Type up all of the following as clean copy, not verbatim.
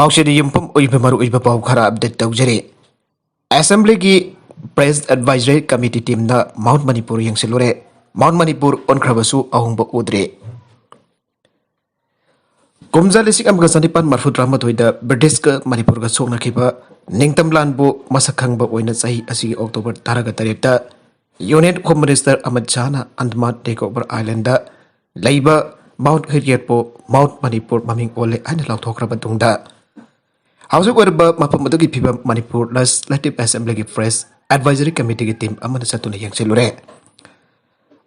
पाउसेदी युम्पम उइबे मरु उइबे पाउ खरा अपडेट तौजरे असेंबली की प्रेस एडवाइजरी कमिटी टीम ना माउंट मणिपुर यंगसिलुरे माउंट मणिपुर ओनख्रबसु अहुंब उद्रे कुमजा लिसिक अमगा सनिपान मरफुद्रा मथोइदा ब्रिटिश का मणिपुर का सोकनखिबा निंगतम लानबु मसखंगबा ओइना सही असि October 13 union home minister Amit शाहना अंडमान निकोबार आइलैंड लैबा माउंट हेरियट माउंट मणिपुर ममिंग ओले आइना लाउथोख्रबा तुंगदा हाउसिंग ओरबा मफम मदुगी फिबा मणिपुर लेजिस्लेटिव असेंबली की प्रेस एडवाइजरी कमिटी की टीम अमन सतुना यंगसिलुरे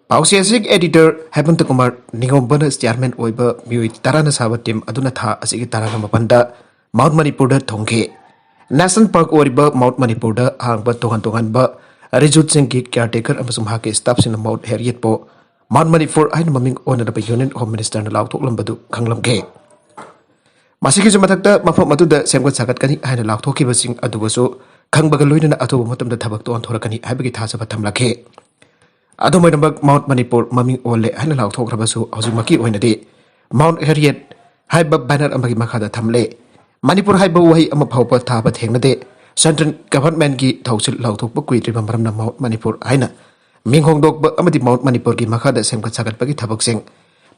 पाउसियासिक एडिटर हेमंत कुमार निगोम्बन चेयरमैन ओइबा मिउइ ताराना साबा टीम अदुना था असिगी ताराना मपंदा माउंट मणिपुर दा थोंगे नेशनल पार्क ओरिबा माउंट मणिपुर दा हांगबा तोगन तोगन बा रिजुत सिंह की केयरटेकर अमसुम हाके स्टाफ सिन माउंट हेरियट पो माउंट मणिपुर आइन ममिंग ओनरबा यूनियन होम मिनिस्टर ना लाउथोकलंबदु खंगलमगे मासिकी मथक्ता मफम मदुदा सेमगत सागतकनी हाइना लाउथोकिबसिंग अदुबसु खंगबगा लोइना अथोबा मतमदा थबक तो अनथोरकनी हाइबगी थासबा थमलखे अदुमैनबक माउंट मणिपुर ममिंग ओले हाइना लाउथोख्रबसु हौजिमकी ओइनदि माउंट हेरियट हाइबा बैनर अमगी मखादा थमले मणिपुर हाइबा वही अमा फाउबा थाबा थेंगनदे सेंट्रल गवर्नमेंट की थौसिल लाउथोकबा कुइद्रिबा मरमना माउंट मणिपुर हाइना मिंग होंगदोकबा अमदि माउंट मणिपुर की मखादा सेमगत सागतबगी थबकसिंग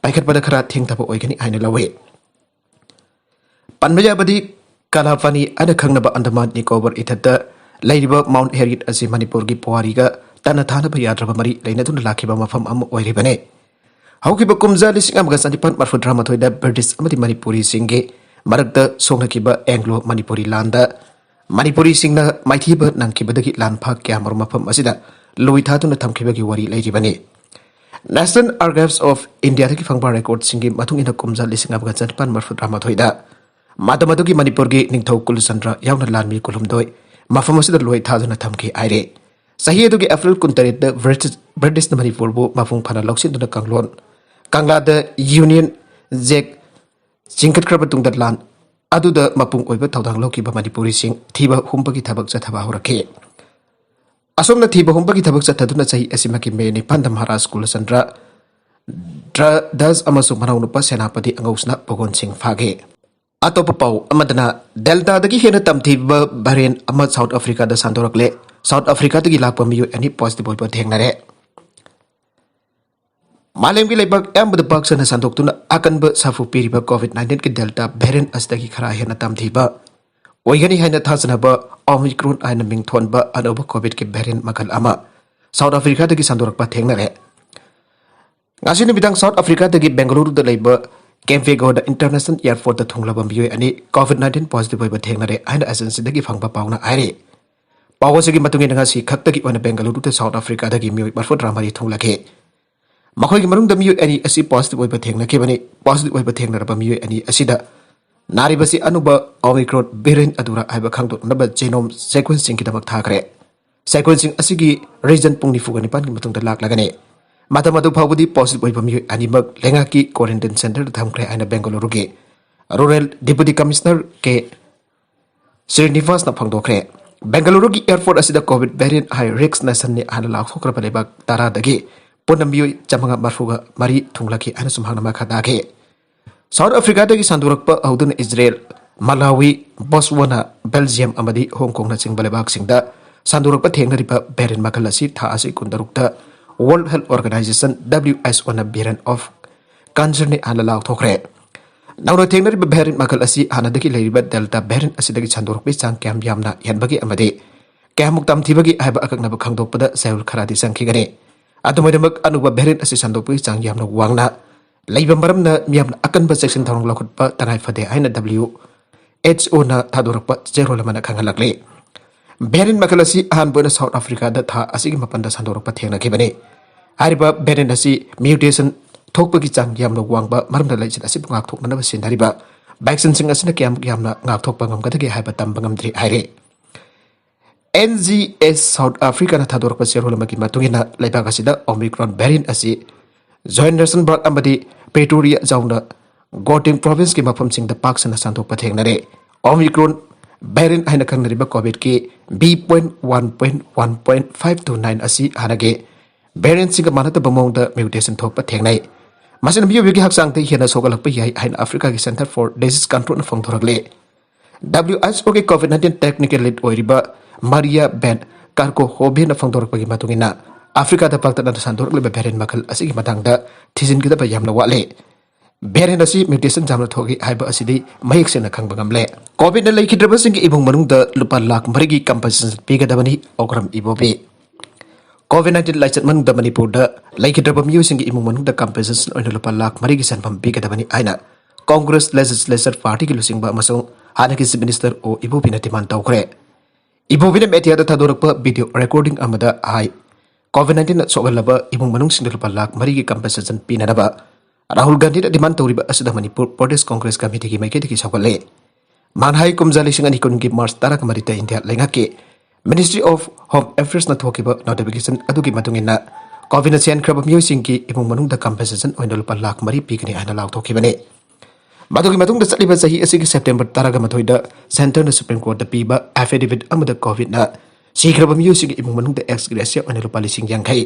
पाइखतबदा खरा थेंगथबा ओइगनी हाइना लवे पन्मयाबदी कालाफानी अन खंगनबा अंडमान निकोबार इथदा लैरिबा माउंट हेरियट असि मणिपुर की पुवारीगा तना थानबा याद्रबा मरी लैनदुन लाखिबा मफम अम ओइरिबने हौकिबा कुमजा लिसिंग अमगा सनिपान मरफुद्रा मथोइदा ब्रिटिश अमदि मणिपुरी सिंगे मरक्ता सोंगनखिबा एंग्लो मणिपुरी लांदा मणिपुरी सिंगना माइथिबा नंखिबदगी लानफा क्या मरु मफम असिदा लोइथादुना थमखिबगी वरी लैरिबने नेशनल आर्काइव्स ऑफ इंडिया की फंगबा रिकॉर्ड सिंगे मथुंगिना कुमजा लिसिंग अमगा सनिपान मरफुद्रा मथोइदा मादमदुगी मणिपुर की निंगथौ कुलचंद्र यावना लानमी कुलुमदोय मफम असिदा लोइथादुना थमखि आइरे सही अदुगी अप्रैल 19 ब्रिटिश मणिपुर बु मफुंग फना लौसिंदुना कंगलोन कंगलाद यूनियन जेक चिंकटख्रबा तुंगदा लान अदुदा मपुंग ओइबा थौदांग लौकिबा मणिपुरी सिंग थीबा हुंबगी थबक चथबा होरखे असोमना थीबा हुंबगी थबक चथदुना सही असिमकी मे निपांदा महाराज कुलचंद्र दस अमसु मनाउनुपा सेनापति अंगौसना भगोन सिंह फागे अतोप पाउ अमदना डेल्टा दगी हेना तमथीबा भरेन अम साउथ अफ्रीका दा सांदोरकले south Africa दगी Lakpa मियो any positive ओइबा थेंगनरे मालेम की लेबक एम्बद पाक्सना सांदोक्तुना अकनब साफु पीरिबा कोविड-19 की डेल्टा भेरिएंट असदगी खरा हेना तमथीबा ओइगनी हैना थासनबा ओमिक्रॉन आइना मिंगथोनबा अनोबा कोविड की भेरिएंट मखल अमा साउथ अफ्रीका दगी सांदोरकपा थेंगनरे ngasini bidang South Africa dagi Bengaluru da leiba Kempego da International Airport da thungla bambiyo ani COVID-19 positive oiba thengnare aina agency dagi phangba pauna aire pawa sigi matungi nga si khak dagi ona Bengaluru da South Africa dagi miyo barfot ramari thunglake makhoi gi marung da miyo ani asi positive oiba thengna ke bani positive oiba thengna ba miyo ani asida nari basi anuba Omicron variant adura aiba khangdo naba genome sequencing ki damak thakre sequencing asigi region pungni fugani pan gi matung da lak lagane Matamadu Pabudi positive oiba miyo animak lenga ki quarantine center da thamkre aina Bengaluru ge rural deputy commissioner ke Srinivas na phangdokre Bengaluru ki airport asida covid variant high risk nation ni ana lakhokra palebak tara dagi ponamiyo chamanga marfuga mari thunglaki ana sumhana makhada ge South Africa dagi sandurakpa audun Israel Malawi Botswana Belgium amadi Hong Kong na chingbalebak singda sandurakpa thengnariba variant makalasi tha asi kundarukta World Health Organization WHO na variant of cancer ni ana lakhokre Nauna thengnari ba variant makal asi hana dagi leiriba delta variant asi dagi chandorok bi chang kyam yamna yanbagi amade kyamuk tam thibagi haiba akakna ba khangdokpada saul kharadi sangkhigane adumoidamak anuba variant asi chandokpi chang yamna wangna leiba maramna miyamna akanba section tharong lakhutpa tanai fade aina WHO na thadorakpa zero lamana khangalakle variant makal asi han boina South Africa da tha asigi mapanda sandorokpa thengna khibane hariba variant asi mutation thokpagi chang yamna wangba maramda laichin asi ngak thokna na sinariba vaccine sing asina kyam yamna ngak thokpa ngamgadagi haiba tamba ngamdri haire NGS South Africa na thadorpa serolamagi matungina leibak asida Omicron variant asi Johannesburg amadi Pretoria zauna Gauteng province ki mafam sing da paksana sandokpa thengnare Omicron variant haina kangnariba covid ki B.1.1.529 asi hanage variant singa manata bamong da mutation thokpa thengnai masin biyo gi haksang te hena sogalakpa yai hain Africa ki Center for Disease Control na phongthorakle WHO के COVID-19 technical lead ओइरिबा Maria Van Kerkhove फंगदोरपगी मतुंगिना Africa दा पक्तन संदोरले भेरेन मखल असिगी मतंगदा थिजिनगिदा यामना वाले भेरेन असि mutation जामना थोगी हाइबा असिदी मयेक सेना खंगबा gamle Covid न लैखिद्रबसिंग इबुंग मनुंगदा लुपा लाख मरिगी कंपनसेशन पिगदबनी ओग्रम इबोबे COVID-19 लाइचत मनुंगदा मणिपुरदा लैखिद्रब म्यूसिंग इबुंग मनुंगदा कंपनसेशन ओइना लुपा लाख मरिगी सनफम पिगदबनी आइना कांग्रेस लेजिस्लेचर पार्टी की लुसिंगबा मसों हानकी चीफ मिनिस्टर ओ इबोबिना डिमांड तौखरे इबोबिना मेथियादा थादोरकपा वीडियो रिकॉर्डिंग अमदा हाई COVID-19 सोगलबा इबुंग मनुंगसिंग लुपा लाख मरिगी कंपनसेशन पिननबा राहुल गांधी डिमांड तौरिबा असदा मणिपुर प्रदेश कांग्रेस कमिटी की मैकेट की सौगले मानहाई कुमजा लिसिंग अनि कुनगी मार्च 10 मरिता इंडिया लेंगाके मिनिस्ट्री ऑफ होम अफेयर्स न थोकिबा नोटिफिकेशन अदुगी मतुंगिना कोविड सेन खरब म्यूसिंग की इबुंग मनुंगदा कंपनसेशन ओइना लुपा लाख मरी पिगनी आना लाउथोखिबने मदुगी मतुंगदा चलिबा सही असिगी सेप्टेम्बर 10 मथोइदा सेंटर न सुप्रीम कोर्ट दा पीबा एफिडेविट अमदा कोविड न सीखरब म्यूसिंग इबुंग मनुंगदा एक्स ग्रेसिया ओइना लुपा लिसिंग यांखै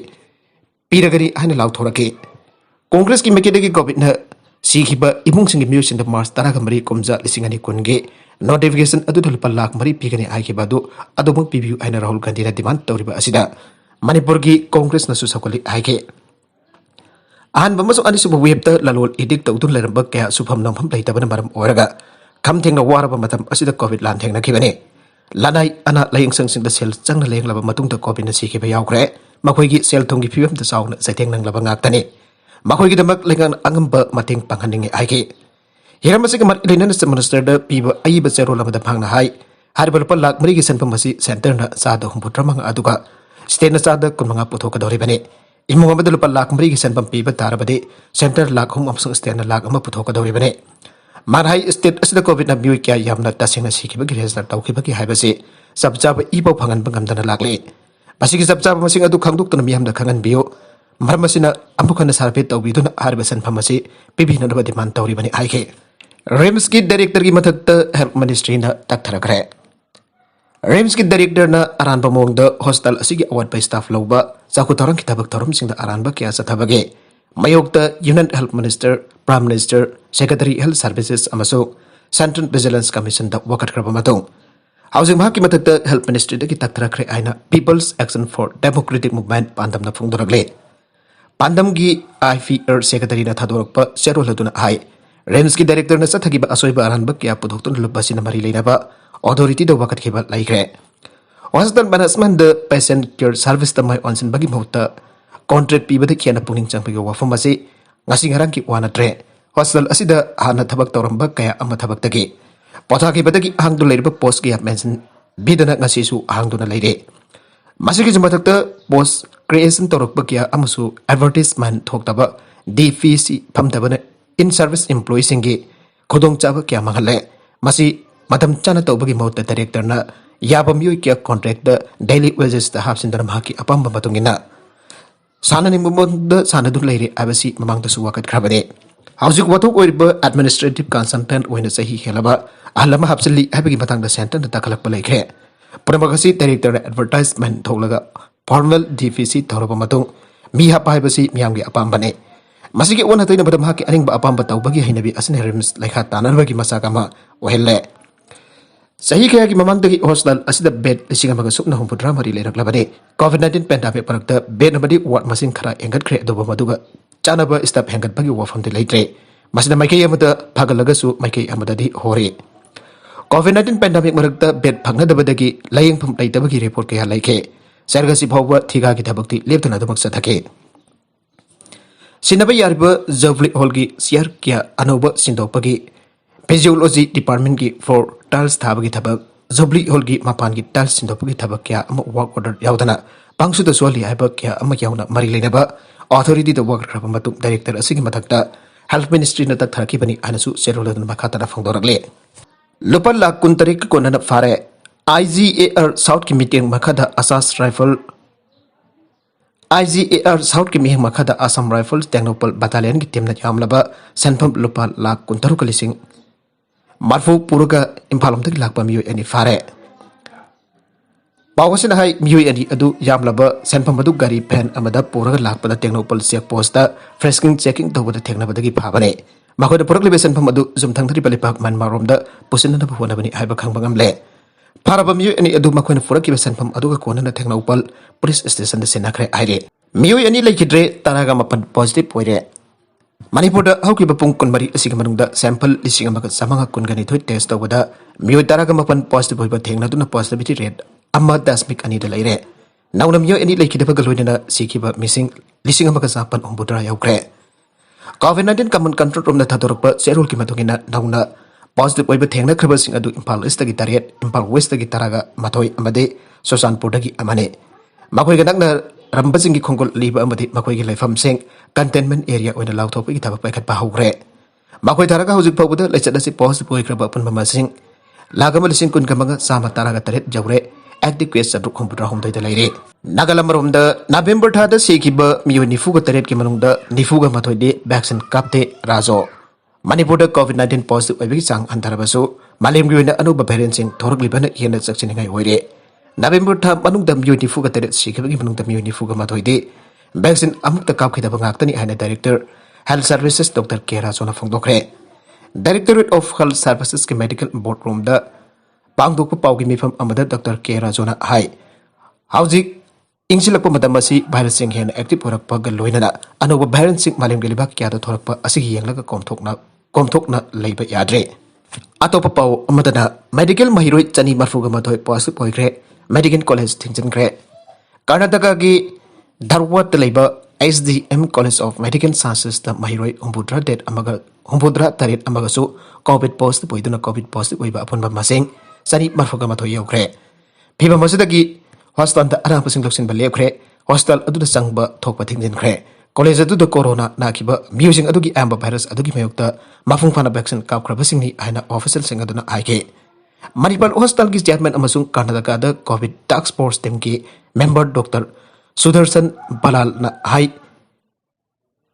पीरगरी आना लाउथोरके कांग्रेस की मैकेट की कोविड न सीखिबा इबुंग सिंग म्यूसिंग दा मार्च 10 मरी कुमजा लिसिंग अनि कुनगे नोटिफिकेशन अदु लुपा लाख मरी पिगनी आइखिबा दु अदुबंग पिबियु आइना राहुल गांधी ना डिमांड तौरिबा असिदा मणिपुर की कांग्रेस न सुसकली आइके आन बमसो अनिसुब वेब ता ललोल एडिक्ट तौदुन लेरब क्या सुफम नमफम लैतबन मरम ओरगा खम थेंगना वारब मतम असिदा कोविड लान थेंगना खिबने लानाई अना लायंग संसिंग दा सेल चंगना लेंगलब मतुंग दा कोविड न सीखिबा यावख्रे मखोइगी सेल थोंगी फिबम दा साउन सैथेंग नंगलब ngaktani मखोइगी दमक लेंगन अंगम मतेंग पांगनिंग आइके हिरमसिक मर इलेनन मिनिस्टर दा पीबा अइब चेरोल अमदा फांगना हाई हारिबल पर लाख मरी की सेंफम मसी सेंटर न सादा हुंपुत्रमंग अदुगा स्टेट न सादा कुनमंगा पुथोकदोरिबने इमुंग अमदा लुपा लाख मरी की सेंफम पीबा तारबदे सेंटर लाख हुम अमसंग स्टेट न लाख अमा पुथोकदोरिबने मारहाई स्टेट असिदा कोविड न म्यूइ क्या यामना तसिंग सिखिबगी रेजिस्टर तौखिबगी हाइबसे सबजाब इबो फंगन बंगमदना लागले मसिगी सबजाब मसिंग अदु खंगदुक्तन मियामदा खंगन बियो मरमसिना अमुखन सार्वे तौबिदुन हारिबा सेंफम मसी पिबिननबा डिमांड तौरिबने आइखे रिम्स की डायरेक्टर की मथक हेल्थ मिनिस्ट्री न तकथरखरे रिम्स की डायरेक्टर न अरानबा मोंग हॉस्पिटल असिगी अवार्ड बाय स्टाफ लौबा चाकुतरंग की थबक थरम सिंग अरानबा क्या सथबगे मयोक्त union health minister prime minister secretary health services अमसो सेंट्रल विजिलेंस कमीशन द वकटखरबा मतों हाउसिंग भाग की मथक हेल्थ मिनिस्ट्री की तकथरखरे आइना people's action for democratic movement पांदम न फुंगदरगले पांदम की आईफीआर सेक्रेटरी न थादोरकपा सेरोलदुना हाई रिम्स की डायरेक्टर न सथगिबा असोइबा अरानबा क्या पुथोक्तुन लुबसिन मरी लेनाबा अथॉरिटी द वकटखिबा लाइख्रे हॉस्पिटल मैनेजमेंट द पेशेंट केयर सर्विस द माय ऑनसिन बगी महुता कॉन्ट्रैक्ट पीबद खियाना पुनिंग चंगपगी वफम असे ngasi ngarang ki wanatre hostel asida hana thabak tawramba kaya ama thabak tagi pothaki badagi hangdu leirba post ki mention bidana ngasi su hangduna leire masigi jumathakta post creation tawrakba kya amasu advertisement thoktaba dfc phamtabana in service employee singi khodong chaba kya manghale masi matam chana tawbagi mawta director na yabam yu kya contract the daily wages the hapsindana mahaki apamba matungina साननि मुमद सानदु लेरे आबसी ममांग तसु वकत खबने हाउसिक वथोक ओइब administrative consultant ओइन सही हेलबा आहलमा हापसली हाबगी Matang the centre the तखलक लेखे प्रमगसी director advertisement थोलगा formal DPC थोरब मतुंग मी हापा हाबसी मियामगे अपामबने मसिगे own हतैन बदम hockey अनिंग अपामब तौबगी हैनबी असने RIMS लेखा तानरबगी मसाकमा ओहेले सही कया की ममांग तगी हॉस्पिटल असिदा बेड लिसिंग अमगा सुपना हुंपुद्रा मरी लेरकलबने कोविड-19 पेंडेमिक परक्ता बेड नबदी वार्ड मसिंग खरा एंगतख्रे अदोब मदुगा चानब स्टाफ हेंगतबगी वफम दे लेत्रे मसिदा माइके अमदा फागलगसु माइके अमदादी होरे कोविड-19 पेंडेमिक मरक्ता बेड फंगदबदगी लायंगफम लैतबगी रिपोर्ट कया लेखे सरगसी फावबा थिगा की थबक्ति लेप्तना दमक सथके सिनबा यारब जवली हॉल की सियर क्या अनोब सिंदोपगी फिजियोलॉजी डिपार्टमेंट की फ्लोर टाइल्स थाबगी थबक जोबली हॉल की मपान की टाइल्स सिंदोपगी थबक क्या वर्क ऑर्डर यावदना पांगसु द सोली हाइब क्या यावना मरी लेनबा अथॉरिटी द वर्क खरब मतु डायरेक्टर असिगी मथकता हेल्थ मिनिस्ट्री न तक थरकीबनी आनसु सेरोलदन मखातना फंगदोरगले लुपा लाख कुंतरिक कोनन फारे आईजीएआर साउथ की मीटिंग मखादा साउथ की मीटिंग मखादा असम राइफल्स टेक्नोपल बटालियन की टीम न यामलबा सेंफम लुपा लाख कुंतरुक लिसिंग मार्फू पुरगा इम्फालम तक लाख मियो एनी फारे पावसिन हाई मियो एनी अदु यामलब सेंफम अदु गाड़ी फैन अमदा पुरगा लाख पदा टेक्नोपल चेक पोस्ट फ्रेस्किंग चेकिंग तौबद थेंगनबदगी फाबने ꯃꯈꯣꯏꯅ ꯄꯨꯔꯛꯂꯤꯕ ꯁꯦꯟꯐꯝ ꯑꯗꯨ ꯖꯨꯝꯊꯪꯅꯔꯤꯕ ꯂꯩꯄꯥꯛ ꯃ꯭ꯌꯥꯟꯃꯥꯔꯔꯣꯝꯗ ꯄꯨꯁꯤꯟꯅꯅꯕ ꯍꯣꯠꯅꯕꯅꯤ ꯍꯥꯏꯕ ꯈꯪꯕ ꯉꯝꯂꯦ ꯐꯥꯔꯕ ꯃꯤꯑꯣꯏ ꯑꯅꯤ ꯑꯗꯨ ꯃꯈꯣꯏꯅ ꯄꯨꯔꯛꯈꯤꯕ ꯁꯦꯟꯐꯝ ꯑꯗꯨꯒ ꯀꯣꯟꯅꯅ ꯊꯦꯡꯅꯧꯄꯜ ꯄꯨꯂꯤꯁ ꯁ꯭ꯇꯦꯁꯟꯗ ꯁꯤꯟꯅꯈ꯭ꯔꯦ ꯍꯥꯏꯔꯦ ꯃꯤꯑꯣꯏ ꯑꯅꯤ ꯂꯩꯈꯤꯗ꯭ꯔꯦ 19 ꯄꯣꯖꯤꯇꯤꯚ ꯑꯣꯏꯔꯦ ꯃꯅꯤꯄꯨꯔꯗ ꯍꯧꯈꯤꯕ ꯄꯨꯡ 12 ꯑꯁꯤꯒꯤ ꯃꯅꯨꯡꯗ ꯁꯦꯝꯄꯜ 1912 ꯇꯦꯁ ꯇꯧꯕꯗ ꯃꯤꯑꯣꯏ 19 ꯄꯣꯖꯤꯇꯤꯚ ꯑꯣꯏꯕ ꯊꯦꯡꯅꯗꯨꯅ ꯄꯣꯖꯤꯇꯤꯚꯤꯇꯤ ꯔꯦꯠ 1.2ꯗ ꯂꯩꯔꯦ ꯅꯧꯅ ꯃꯤꯑꯣꯏ ꯑꯅꯤ ꯂꯩꯈꯤꯗꯕꯒ ꯂꯣꯏꯅꯅ ꯁꯤꯈꯤꯕ ꯃꯤꯁꯤꯡ 1960 ꯌꯧꯈ꯭ꯔꯦ COVID-19 कमन कंट्रोल रूम थादोरप चेरोल की मतुंगिना नौना पॉजिटिव ओइब थेंगनख्रबसिंग अदु इम्फाल ईस्ट की तरेट इम्फाल वेस्ट की तरागा मथोई अमदे सोसानपुर दगी अमने मखोइगा नकना रंबसिंग की खोंगोल लीब अमदे मखोइगी लेफमसिंग कंटेनमेंट एरिया ओइना लाउथोपगी थबक पैखत बाहुग्रे मखोइ थारागा हुजिक फौबदा लेचदसि पॉजिटिव ओइख्रब अपन ममसिंग लागम लिसिंग कुन कमंगा सामा तरागा तरेट जौरे एक्टिव केस चद्रुक हुंपुद्रा हुंदोइदा लेरे नागालमरोमदा नवेंबर थादा सेखिबा मियो निफुगा तरेट की मनुंगदा निफुगा मथोइदे वैक्सीन कापते राजो मणिपुरदा कोविड-19 पॉजिटिव ओइबगी चांग हंथरबसु मालेमगी ओइना अनुबा भेरिएंटसिंग थोरकलिबना हेना चक्सिनिंगाई ओइरे नवेंबर था मनुंगदा मियो निफुगा तरेट सेखिबगी मनुंगदा मियो निफुगा मथोइदे वैक्सीन अमुक्ता कापखिदबा ngakतनी हाइना director health services doctor K राजोना फोंदोखरे directorate of health services K medical board रूमदा पांगदोक पाउगी मिफम अमदा डॉक्टर के राजोना हाई हाउजिक इंसिलप भाइरस हेन एक्टिव होरप लोनना अनौब भाइरस मालम लेबाक क्या थोरप येंग कोमथोकना लेब याद्रे अतोप पाउ मेडिकल महिरोई 230 पॉजिटिव होइख्रे मेडिकल कॉलेज थिंजनख्रे कर्नाटक की धारवाद लेब SDM college of medical sciences महिरोई 53 तरेट कोविड पॉजिटिव होइदुना कोविड पॉजिटिव होइबा अपुनबा मसिंग 230 यौख्रे फिबम असदगी हॉस्टल अनापसिंग लक्षिनब लेख्रे हॉस्टल अदुदा चंगबा थोकबा थिंजिनख्रे कॉलेज अदुदा कोरोना नाखिबा म्यूजिंग अदुगी एम्बा भाइरस अदुगी मयुक्ता मफुंग फाना वैक्सीन कापख्रबसिंगनि हाइना ऑफिशियल सिंग अदुना हाइके मणिपुर हॉस्टल की चेयरमैन अमसुंग कर्नाटका द कोविड टास्क फोर्स टीम की मेंबर डॉक्टर सुदर्शन बलाल ना हाई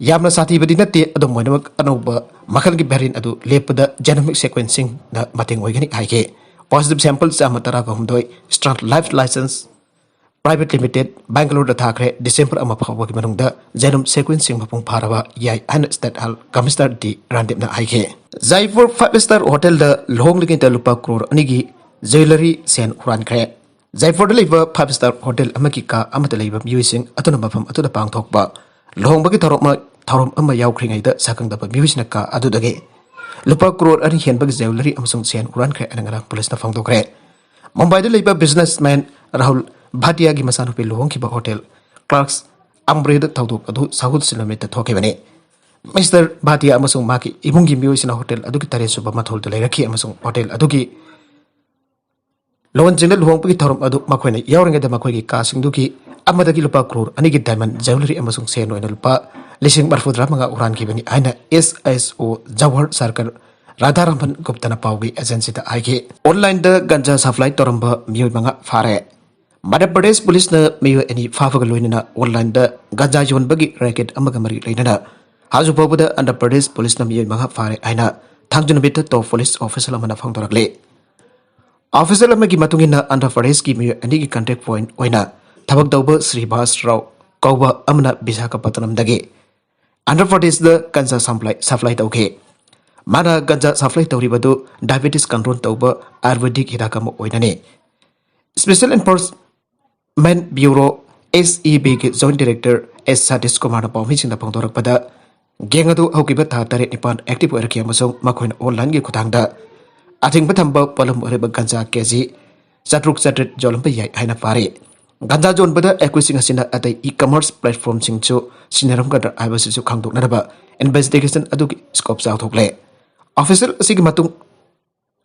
यामना साथीबदी नते अदुम मोइनमक अनौबा मखल की वेरिएंट अदु लेपदा जेनोमिक सीक्वेंसिंग ना मतेंग ओइगनि हाइके पॉजिटिव सैंपल चामा तरागा हुमदोय strand life sciences private limited Bangalore थाखरे डिसेंबर फाउबगी मनुंगदा जेनोम सीक्वेंसिंग मपुंग फारबा याई हाइना स्टेट हेल्थ कमिश्नर डी रांदेबना हाइके जयपुर 5 स्टार होटल द लोंगलिगिन लुपा करोड़ अनिगी ज्वेलरी सेन हुरानख्रे जयपुर लेब 5 स्टार होटल अमकी का अमत लेब म्यूजिंग अतुना मफम अतुना पांगथोकबा लोंगबगी थौरम अमा याउख्रिङैदा साकंगदबा म्यूजिना का अदुदगे लुपा करोड़ अनि हेनबगी ज्वेलरी अमसुंग सेन हुरानख्रे अनंगरा पुलिसना फांगदोखरे मुंबईदा लेब बिजनेसमैन राहुल भाटिया की मसानुपी लुहोंखिबा होटल क्लार्क्स अम्ब्रेद थौदोक अदु साहुल सिलोमीट थोखेबने मिस्टर भाटिया अमसुंग माकी इमुंगी मियोइसना होटल अदुगी तरेसुबा मथोलद लेरखी अमसुंग होटल अदुगी लोनजिंग लुहोंपगी थौरम अदु मखोइना यावरिंगदा मखोइगी कासिंगदुगी अमदगी लुपा करोड़ अनिगी डायमंड ज्वेलरी अमसुंग सेन ओइना लुपा 145 उरानखिबनी हाइना SSO जवाहर सरकार राधारामन गुप्तना पाउगी एजेंसी दा आइगे ऑनलाइन द गंजा सप्लाई तोरंबा मियोइ मंगा फारे मध्य प्रदेश पुलिस ने मियो एनी फाफग लोइनना ऑनलाइन द गंजा योनबगी रैकेट अमग मरी लेनना हाजु पबद आंध्र प्रदेश पुलिस ने मियो मंगा फारे आइना थांगजुनबित तो पुलिस ऑफिसर अमना फंगदोरकले ऑफिसर अमगी मतुंगिना आंध्र प्रदेश की मियो एनी की कांटेक्ट पॉइंट ओइना थबक दौब श्रीभास राव कौबा अमना विशाखापट्टनम दगे आंध्र प्रदेश द गंजा सप्लाई तौखे माना गंजा सप्लाई तौरिबदु डायबिटीज कंट्रोल तौब आयुर्वेदिक हिदाकम ओइनने स्पेशल एनफोर्समेंट ब्यूरो SEB के joint director S Satish Kumar पाउमिसिंग दा फंगदोरकपदा गेंग अदु हौकिबा था 9 एक्टिव ओइरखि अमसुंग मखोइन ऑनलाइन की खुदांगदा अथिंग थंबा पलम ओइरबा गंजा केजी 700 जोलंबा याई हाइना पारे गंजा जोनबदा एक्विसिंग असिना अतै ई-कॉमर्स प्लेटफॉर्म सिंगचो सिनरमगदा आइबसिसु खांगदोकनबा इन्वेस्टिगेशन अदुगी स्कोप चाउथोकले ऑफिसर असिगी मतुंग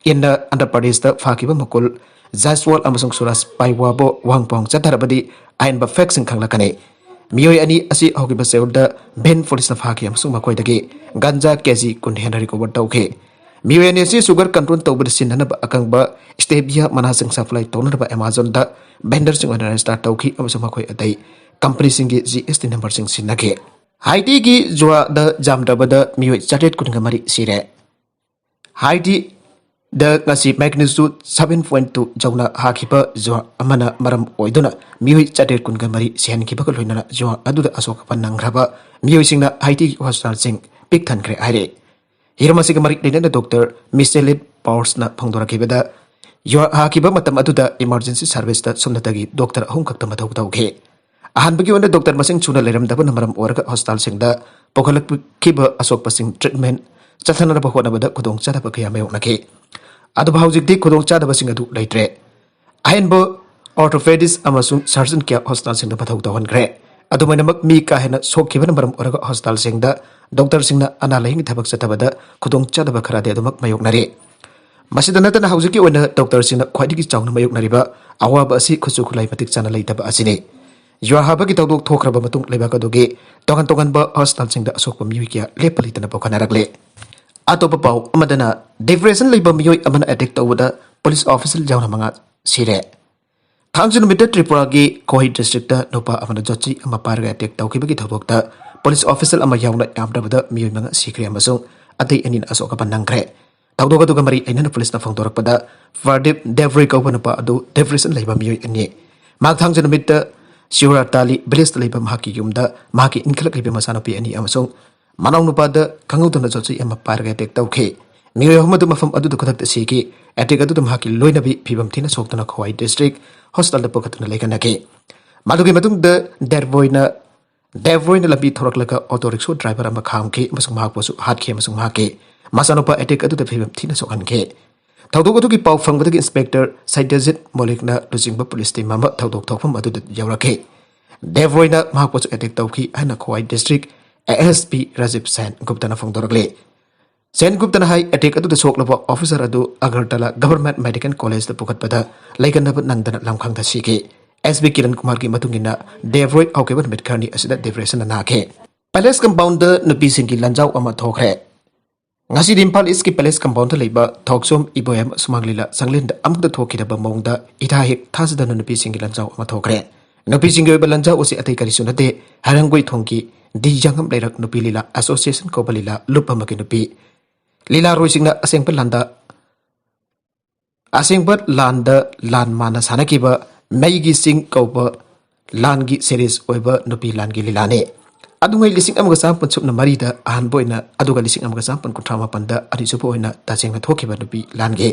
इन आंध्र प्रदेश दा फाकिबा मकुल जायसवाल अमसुंग सुराज पाइवाबो वांगपोंग चथरबदी आइन बा फैक्सिंग खंगलकने मियोय अनि असि हौकिबा सेउदा भेन पुलिस फाकी अमसुंग मकोइदगी गंजा केजी कुन हेन रिकवर तौखे मियोय अनि असि शुगर कंट्रोल तौबद सिननबा अकंगबा स्टेबिया मनासिंग सप्लाई तौनबा अमेज़न दा वेंडर सिंग ओइना रजिस्टर तौखि अमसुंग मकोइ अतै कंपनी सिंगी GST नंबर सिंग सिनगे हाइटी की जुआ द जामदबदा मियोय चाटेट कुनगमरी सिरे हाइटी द ngasi magnitude 7.2 जौना हाखिबा जो अमना मरम ओइदुना मियोइ चाटेट कुनगमरी सेनखिबा लोइना जो अदुदा Ashok पन्नंग्रबा मियोइ सिंगना high tea hospital Singh pick थनख्रे हाइरे Hiram asing marik na Dr. Michelet Powers na phangdorakibada hakiba matam aduda emergency service da somnatagi doctor ahum kakta mathau tauke ahanbagi ona doctor masing chuna leramdaba namaram oraga hospital singda pokhalak kiba asok pasing treatment chathana ba hona bada kudong chada ba kya mayok nake adu bahujik di kudong chada ba sing adu leitre ahenbo orthopedist amasung surgeon kya hospital singda mathau tawhan gre adu mainamak mi ka hena sokhiba namaram oraga hospital singda doctor singna ana laing thabak chatabada kudong chada ba khara de adumak mayok nare masida natana haujiki ona doctor singna khwaidigi chawna mayok nariba awaba asi khusu khulai matik chana leitaba asini yua haba ki tawdok thokhraba matung leba ka doge togan ba hospital singda asokpa miwi kya lepali tana bokana rakle atopa pau amadana depression leba miwi amana attack tawda police officer jawna manga sire thangjun mita tripura gi kohai district ta nopa amana jochi ama parga attack tawkibagi thawdokta police officer ama yawna yamdabada miwi manga sikre amasung adai anin asoka panangkre tawdoga duga mari aina police na phangdorakpada Vardip Devry kawna pa adu depression leba miwi ani mak thangjun mita Siura tali belis tali pemhaki yumda mahaki inkelak libe masana pi ani amasung manau nupada kangudana jochi ama parga tek tauke miyo hamadu mafam adu dukatak siki atek adu mahaki loinabi pibam tina soktana khwai district hospital da pokatna lekanake madugi matung da Devroina labi thoraklaka auto rickshaw driver ama khamke amasung mahak posu hatkhe amasung mahake masana pa atek adu da pibam tina sokhanke Tawdok adu ki pau fangbadagi inspector Saidazit Molikna lujingba police team mama tawdok thokfam adu yaurake Devroina mahakpoch attack tawki ana Khwai district ASP Rajib Sen Guptana phangdorakle Sen Guptana hai attack adu soklaba officer adu Agartala Government Medical College da pukatpada laikanaba nangdana lamkhang da sike SB Kiran Kumar ki matungina Devroi aukeban medkarni asida depression na nake Palace compound da Nupisinggi Lanjao ama thokkhre ngasi dimpal iski palace compound leiba thoksom iboyam sumanglila sanglenda amukda thokidaba mongda itha hek thasda Nupisinggi Lanjao ama thokre Nupisinggi Lanjao osi atai kari sunate harangoi thongki di jangam leirak nupi lila association ko balila lupa maki nupi lila roisingna asengpat landa lan mana sanakiba maigi sing ko langi series oiba nupi langi lilane adungai lising amaga sampun supna marida ahan boina aduga lising amaga sampun kuntrama panda ari supo oina tachengna thokiba nupi lange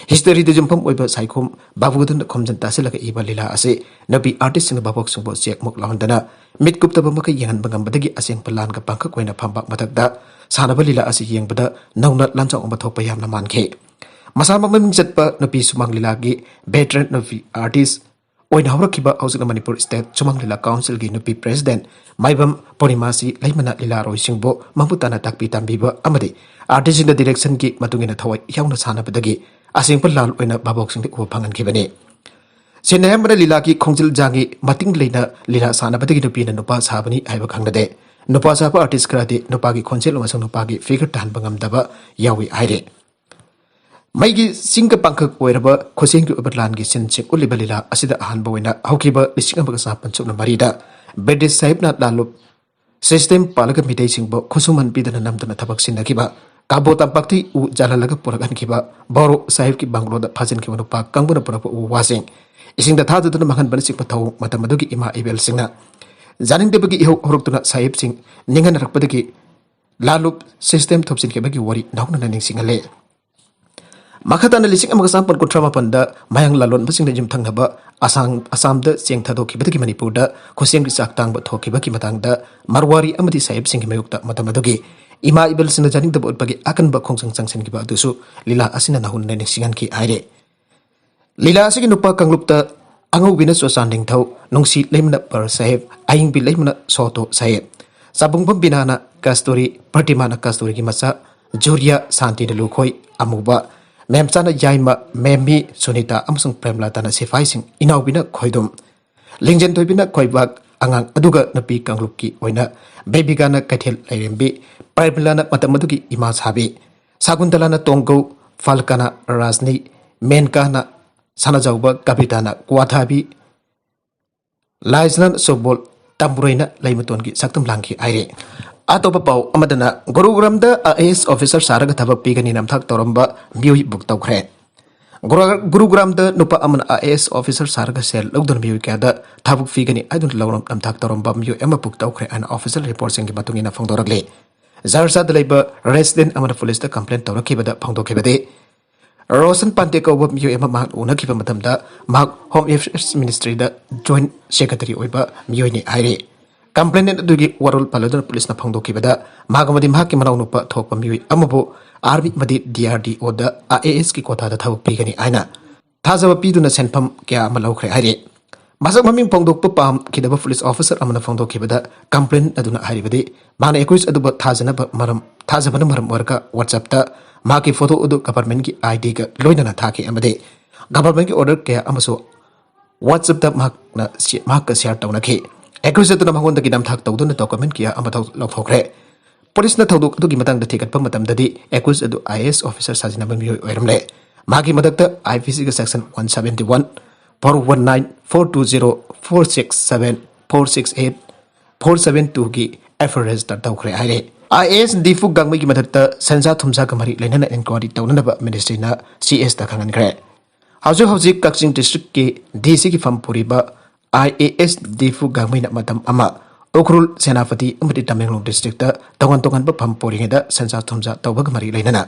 history de jumpam oiba saikhom babugadun khomjan taselaka iba lila ase nupi artist sing babok sungbo chek mok laundana mit gupta bamaka yangan bangam badagi aseng palan ka pangka koina phambak matakda sanaba lila ase yengbada nauna lanchang omba thokpa yamna mankhe masama maming chatpa nupi sumang lila gi veteran nupi artist oina hawrakiba hausina Manipur State Sumang Lila Council gi nupi president Maibam Porimasi Laimana Lila Roisingbo Mambutana Takpi Tambiba Amadi artist in the direction gi matungina thawai yauna sana badagi asing lal oina babok sing ko phangan kibani senayamra lila ki khongjil jangi mating leina lila sana badagi nupi na nupa sabani aiba khangnade nupa saba artist krade nupa gi khonjil masang nupa gi figure tan bangam daba yawi aire maigi singka pangkhak oiraba khoseng gi oberlan gi senche ulibalila asida ahan boina haukiba lising amga sa panchukna marida bedis sahib na dalup system palaga midai singbo khosuman pidana namdana thabak sinakiba kabo tampakti u jalalaga puragan kiba boro sahib ki banglo da phajin ki nupa kangbuna purapa u wasing ising da thadana mahan banisik pathau matamadugi ima ibel singna janing debagi horuktuna sahib sing ningan rakpadagi lalup system thopsin ke bagi wari nauna naning singale Makhatana lising amaga sampun kutrama panda mayang lalon basing na jimthang naba asam da siang thadok kibati Manipur da khoseng ri saktang ba thokiba ki matang da marwari amadi sahib sing mayukta matamadogi ima ibel sina janing da bagi akan ba khongsang changsen ki ba dusu lila asina nahun na ningsingan ki aire lila asigi nupa kanglupta angau bina so sanding thau nongsi lemna par sahib aing bi lemna soto sahib sabung bam binana kastori pratimana kastori ki masa Juria Santi de Lukhoi amuba Memchana Jaima Memi Sunita Amsung Premlatana Sifising Inaubina Koidum Lingjan Tobina Koibak Angang Aduga Napi Kanglupki Oina Babygana Katil Lembi Parbilana Matamaduki Imas Habi Saguntalana Tongo Falkana Rasni Menkana Sanajauba Kapitana Kuathabi Laisnan Sobol Tamburina Laimatongi Saktum Lanki Aire Atopa pau amadana Gurugram da IAS officer saraga thabak pigani namthak toramba miui buk thokkhre Gurugram da nupa amana IAS officer saraga sel logdon miui ka da thabuk pigani adun lawram namthak toramba miui ema buk thokkhre an officer report sing batungina phangdorakle ꯖꯥꯔꯁꯥꯗ ꯂꯩꯕ resident ꯑꯃꯅ ꯄꯨꯂꯤꯁꯇ complain ꯇꯧꯔꯛꯈꯤꯕꯗ ꯐꯣꯡꯗꯣꯛꯈꯤꯕꯗꯤ रोशन पांटे कौब मियो एमा माक उनखिबा मतमदा माक home affairs ministry दा joint secretary ओइबा मियोइने हाइरे complainant दुगी वरोल पालदन police ना फंगदोखिबदा मागमदि माकी मनाउनुपा थोकपा मियोइ अमबो army मदि DRDO दा IAS की कोथा दा थबक पीगनी आइना थाजब पीदुना सेनफम क्या अमा लौखरे हाइरे मसक ममिंग फंगदोकपा पाम खिदबा पुलिस ऑफिसर अमना फंगदोखिबदा कंप्लेन अदुना हाइरिबदि माना एकुइस अदुबा थाजनबा मरम थाजबना मरम वर्का व्हाट्सएप दा माकी फोटो उदु गवर्नमेंट की आईडी का लोइना थाके अमदे गवर्नमेंट की ऑर्डर क्या अमसो व्हाट्सएप दा माक का शेयर तौनखे एकुइस अदुना मंगोंद की नमथाक तौदुना डॉक्यूमेंट क्या अमथौ लौथोखरे पुलिस ना थौदुक अदुगी मतंग दा थिकटपा मतमददि एकुइस अदु आईएएस ऑफिसर साजिनबा मियोइ ओइरमले माकी मदकता आईपीसी का सेक्शन 171 419 420 467 468 472 की एफआईआर रजिस्टर तौखरे हाइरे आईएएस दीफु गंगमई की मदकता संजा थुमजा कमरी लेनना इंक्वायरी तौननबा मिनिस्ट्री ना सीएस दा खंगनखरे हौजिक कक्चिंग डिस्ट्रिक्ट की डीसी की फम पुरीबा आईएएस दीफु गंगमई ना मतम अमा उखरुल सेनापति अमदि तमेंगलों डिस्ट्रिक्ट दा तोगन तोगन फम पुरीङेदा संजा थुमजा तौबा कमरी लेनना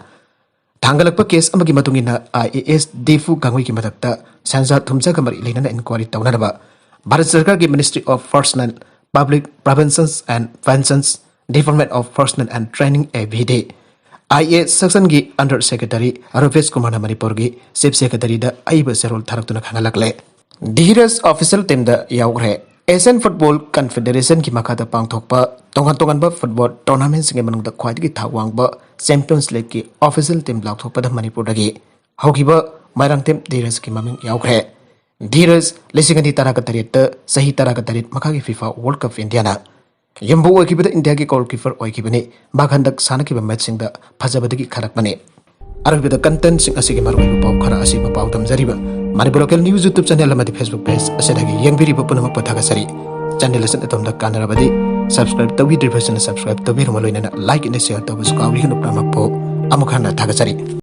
थांगलकपा केस अमगी मतुंगिना आईएएस दीफु गंगमई की मदकता संजा थुमजा कमरी लेनना इंक्वायरी तौननबा भारत सरकार की ministry of personnel public preventions and pensions department of personal and training ABD IAS section की अंडर सेक्रेटरी रुपेश कुमार मणिपुर की चीफ सेक्रेटरी दा अइब सेरोल थारक्तुना खंगलकले धीरज ऑफिशियल टीम दा यावग्रे एशियन फुटबॉल कन्फेडरेशन की मखादा पांगथोकपा तोंगन फुटबॉल टूर्नामेंट सिंगे मनुंगदा ख्वाइदगी थावांगबा चैंपियंस लीग की ऑफिशियल टीम लाउथोकपा मणिपुर दगी हौगिबा माइरांग टीम धीरज की ममिंग यावग्रे धीरज लिसिंगनी तराका तरेत सही तराका तरेत मखागी फीफा वर्ल्ड कप इंडिया यम्बो ओइकिबदा इंडिया की गोलकीपर ओइकिबने बाखंदक सानकिबा मैचसिंगदा फजबदगी खरकबने अरबिदा कंटेंट सिंग असिगे मारुइबा पाउ खरा असिबा पाउ तमजरिबा Manipur local news YouTube channel अमदि फेसबुक पेज असेदगी यंगबिरिबा पुनमक पथागसरी चैनल असन अतमदा कानरबदि सब्सक्राइब तौबि डिफरेशन सब्सक्राइब तौबि रमलोइना लाइक एंड शेयर तौबस काउरिगन प्रमपो अमुखाना थागसरी